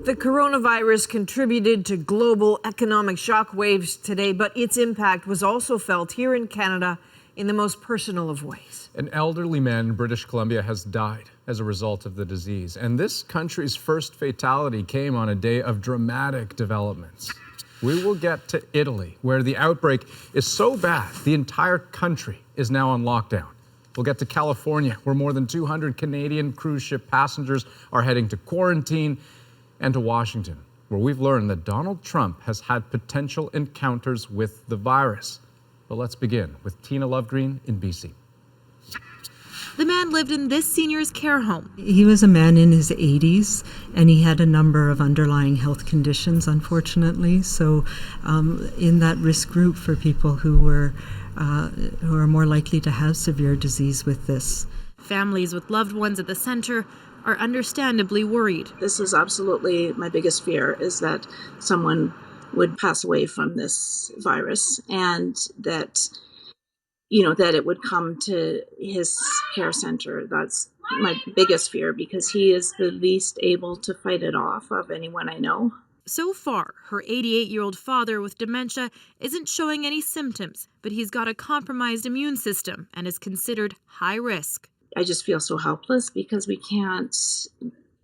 The coronavirus contributed to global economic shockwaves today, but its impact was also felt here in Canada in the most personal of ways. An elderly man in British Columbia has died as a result of the disease, and this country's first fatality came on a day of dramatic developments. We will get to Italy, where the outbreak is so bad the entire country is now on lockdown. We'll get to California, where more than 200 Canadian cruise ship passengers are heading to quarantine, and to Washington, where we've learned that Donald Trump has had potential encounters with the virus. But let's begin with Tina Lovegreen in BC. The man lived in this senior's care home. He was a man in his 80s, and he had a number of underlying health conditions, unfortunately. So in that risk group for people who are more likely to have severe disease with this. Families with loved ones at the center are understandably worried. This is absolutely my biggest fear, is that someone would pass away from this virus, and that, that it would come to his care center. That's my biggest fear, because he is the least able to fight it off of anyone I know. So far, her 88-year-old father with dementia isn't showing any symptoms, but he's got a compromised immune system and is considered high risk. I just feel so helpless because we can't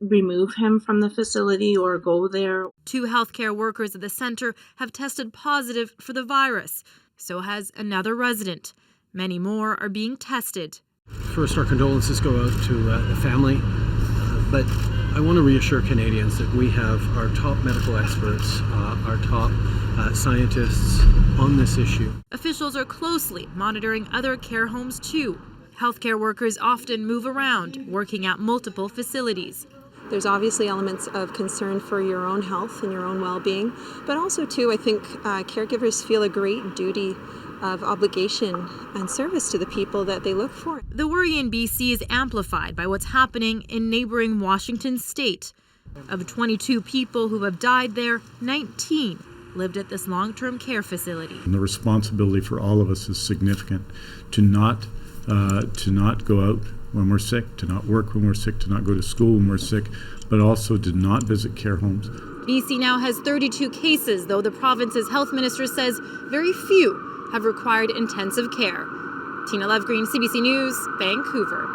remove him from the facility or go there. 2 healthcare workers at the center have tested positive for the virus. So has another resident. Many more are being tested. First, our condolences go out to the family, but I want to reassure Canadians that we have our top medical experts, our top scientists on this issue. Officials are closely monitoring other care homes too. Healthcare workers often move around, working at multiple facilities. There's obviously elements of concern for your own health and your own well-being, but also too, I think caregivers feel a great duty of obligation and service to the people that they look for. The worry in BC is amplified by what's happening in neighboring Washington state. Of 22 people who have died there, 19 lived at this long-term care facility. And the responsibility for all of us is significant to not go out when we're sick, to not work when we're sick, to not go to school when we're sick, but also to not visit care homes. BC now has 32 cases, though the province's health minister says very few have required intensive care. Tina Lovegreen, CBC News, Vancouver.